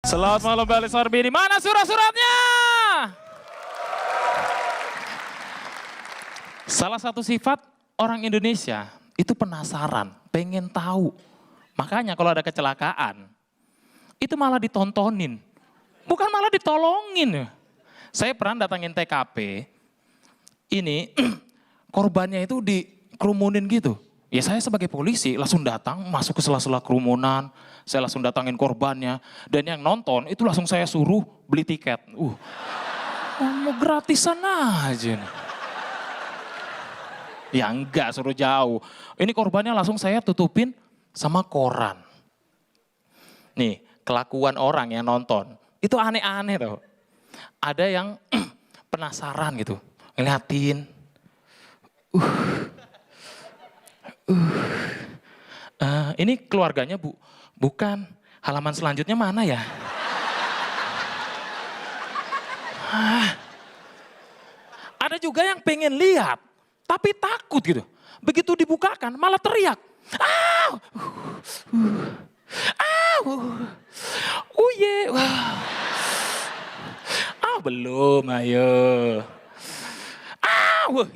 Selamat malam Bali Sorbi, di mana surat-suratnya? Salah satu sifat orang Indonesia itu penasaran, pengen tahu. Makanya kalau ada kecelakaan, itu malah ditontonin. Bukan malah ditolongin. Saya pernah datangin TKP, ini korbannya itu dikerumunin gitu. Ya saya sebagai polisi langsung datang, masuk ke sela-sela kerumunan, saya langsung datangin korbannya. Dan yang nonton itu langsung saya suruh beli tiket. Mau gratisan aja nih. Ya enggak, suruh jauh. Ini korbannya langsung saya tutupin sama koran. Nih, kelakuan orang yang nonton, itu aneh-aneh tuh. Ada yang penasaran gitu, ngeliatin. Ini keluarganya Bu, bukan. Halaman selanjutnya mana ya? Ada juga yang pengen lihat, tapi takut gitu. Begitu dibukakan malah teriak. Uye. Belum, ayo.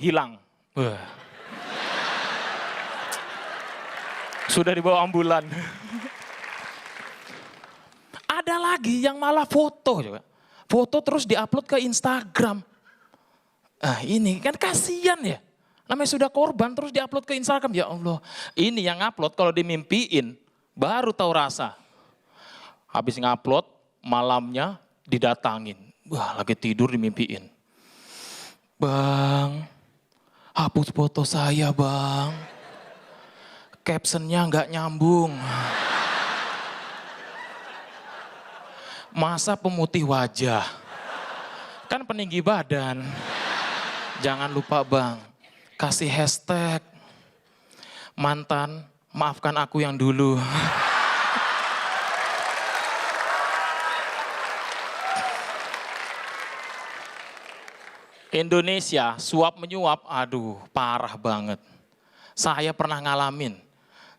Hilang. Sudah dibawa ambulan. Ada lagi yang malah foto juga. Foto terus diupload ke Instagram. Ini kan kasihan ya. Namanya sudah korban terus diupload ke Instagram. Ya Allah, ini yang upload kalau dimimpiin baru tahu rasa. Habis ngupload malamnya didatangin. Wah, lagi tidur dimimpiin. Bang, hapus foto saya bang. Captionnya nggak nyambung. Masa pemutih wajah? Kan peninggi badan. Jangan lupa bang, kasih hashtag mantan maafkan aku yang dulu. Indonesia suap menyuap, aduh parah banget. Saya pernah ngalamin.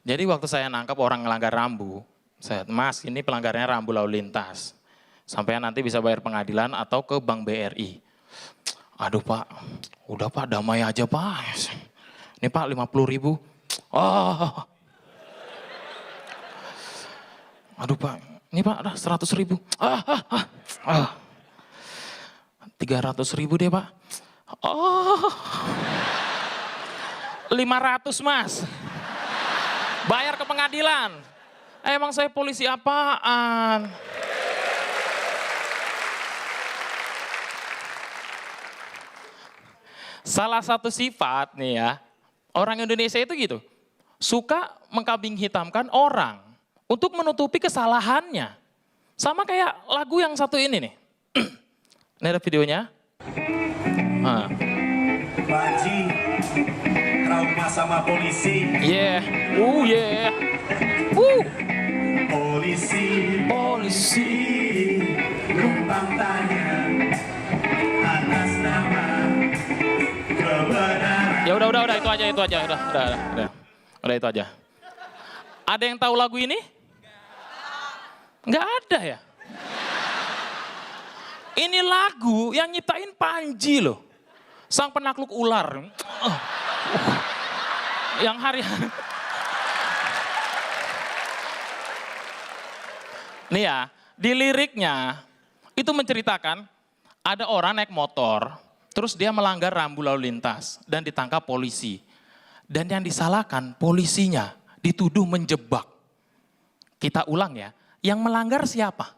Jadi waktu saya nangkap orang ngelanggar rambu, saya, Mas ini pelanggarnya rambu lalu lintas. Sampai nanti bisa bayar pengadilan atau ke Bank BRI. Aduh Pak, udah Pak damai aja Pak. Ini Pak 50.000. Aduh Pak, ini Pak 100.000. 300.000 deh Pak. 500 Mas. Bayar ke pengadilan. Emang saya polisi apaan? Salah satu sifat nih ya, orang Indonesia itu gitu. Suka mengkambing hitamkan orang untuk menutupi kesalahannya. Sama kayak lagu yang satu ini nih. Ini ada videonya. Baji, trauma sama polisi. Yeah. Polisi. Numpang tanya atas nama kebenaran. Ya udah itu aja udah itu aja. Ada yang tahu lagu ini? Nggak ada ya. Ini lagu yang nyiptain Panji loh. Sang penakluk ular. Yang hari-hari. Nih ya, di liriknya itu menceritakan ada orang naik motor, terus dia melanggar rambu lalu lintas dan ditangkap polisi. Dan yang disalahkan polisinya dituduh menjebak. Kita ulang ya, yang melanggar siapa?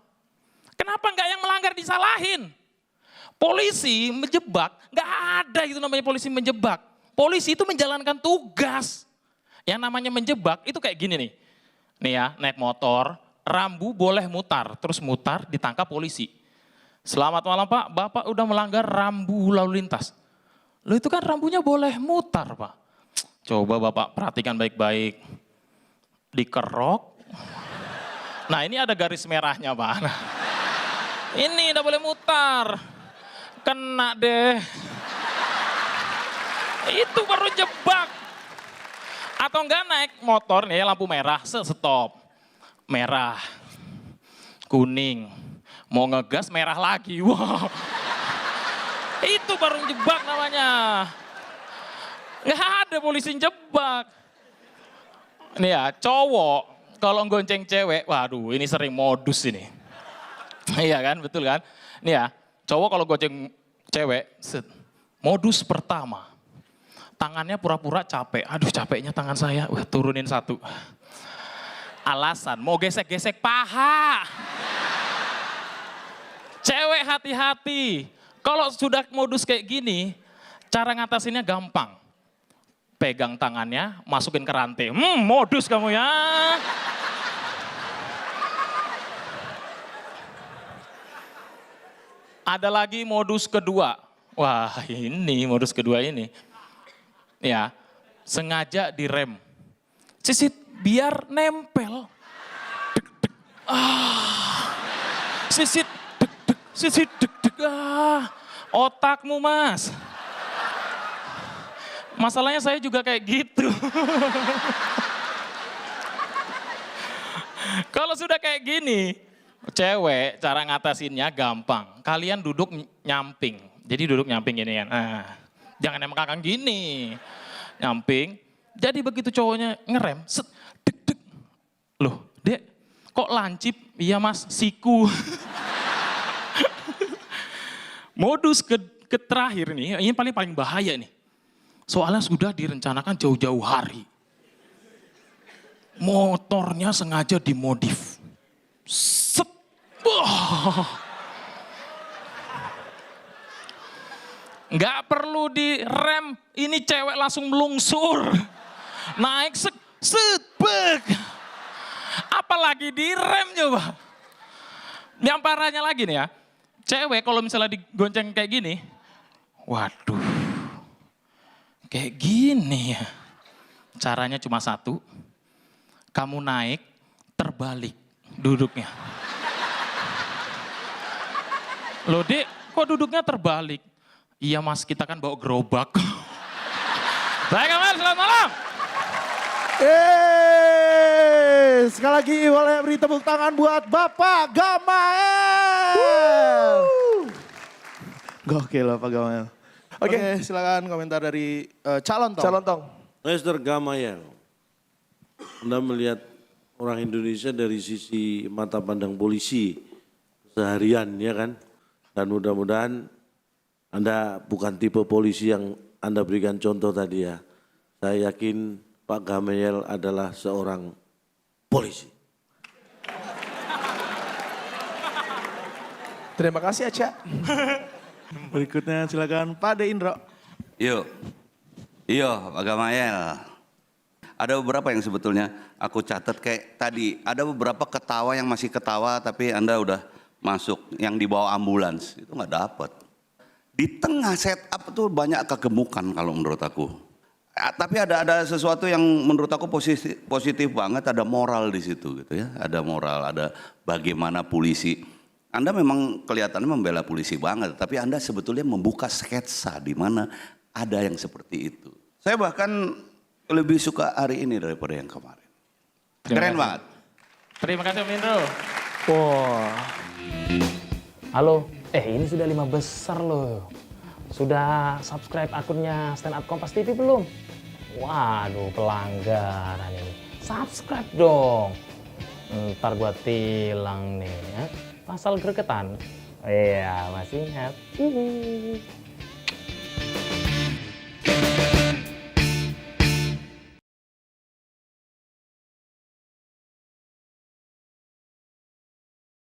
Kenapa enggak yang melanggar disalahin? Polisi menjebak, enggak ada itu namanya polisi menjebak. Polisi itu menjalankan tugas. Yang namanya menjebak itu kayak gini nih. Nih ya, naik motor, rambu boleh mutar, terus mutar ditangkap polisi. Selamat malam Pak, Bapak udah melanggar rambu lalu lintas. Loh itu kan rambunya boleh mutar Pak. Coba Bapak perhatikan baik-baik. Dikerok. Nah ini ada garis merahnya Pak. Ini udah boleh mutar. Kena deh. Itu baru jebak. Atau enggak naik motor nih lampu merah, stop. Merah, kuning, Mau ngegas merah lagi. Wah. Itu baru jebak namanya. Nggak ada polisi jebak. Nih ya, cowok kalau gonceng cewek, waduh ini sering modus ini. Iya kan, betul kan? Nih ya, cowok kalau gonceng cewek, modus pertama. Tangannya pura-pura capek, aduh capeknya tangan saya, wah turunin satu. Alasan, mau gesek-gesek paha. Cewek hati-hati, kalau sudah modus kayak gini, cara ngatasinnya gampang. Pegang tangannya, masukin ke rantai. Modus kamu ya. Ada lagi modus kedua. Wah ini modus kedua ini. Ya, sengaja direm. Sisit biar nempel. Dek, dek. Sisit dek, dek. Sisit dek, dek. Otakmu mas. Masalahnya saya juga kayak gitu. Kalau sudah kayak gini, cewek cara ngatasinnya gampang. Kalian duduk nyamping. Jadi duduk nyamping gini kan. Jangan emang kakak gini. Nyamping. Jadi begitu cowoknya ngerem, set, dek, dek. Loh, dek, kok lancip? Iya mas, siku. Modus ke terakhir nih, ini paling bahaya nih. Soalnya sudah direncanakan jauh-jauh hari. Motornya sengaja dimodif. Set. Nggak perlu direm, ini cewek langsung melungsur. Naik set, apalagi direm coba. Yang parahnya lagi nih ya, cewek kalau misalnya digonceng kayak gini, waduh, kayak gini ya. Caranya cuma satu, kamu naik, terbalik duduknya. Loh dek, kok duduknya terbalik? Iya mas, kita kan bawa gerobak. Saya Kamal, selamat malam. Sekali lagi boleh beri tepuk tangan buat Bapak Gamael. Gokil Bapak Gamael. Oke, silakan komentar dari calon tong. Calon tong. Mr. Gamael, Anda melihat orang Indonesia dari sisi mata pandang polisi seharian ya kan? Dan mudah-mudahan Anda bukan tipe polisi yang Anda berikan contoh tadi ya. Saya yakin Pak Gamael adalah seorang polisi. Terima kasih Aca. Berikutnya silakan Pak De Indro. Yuk, Pak Gamael. Ada beberapa yang sebetulnya aku catat kayak tadi. Ada beberapa ketawa yang masih ketawa tapi Anda udah masuk yang dibawa ambulans. Itu nggak dapat. Di tengah setup itu banyak kegemukan kalau menurut aku. Tapi ada sesuatu yang menurut aku positif banget. Ada moral di situ gitu ya. Ada moral, ada bagaimana polisi. Anda memang kelihatannya membela polisi banget, tapi Anda sebetulnya membuka sketsa di mana ada yang seperti itu. Saya bahkan lebih suka hari ini daripada yang kemarin. Keren banget. Terima kasih Om Indro. Wah. Halo, ini sudah 5 besar loh. Sudah subscribe akunnya Stand Up Kompas TV belum? Waduh, pelanggaran ini. Subscribe dong. Ntar gua tilang nih ya. Pasal gregetan. Iya, masih ingat.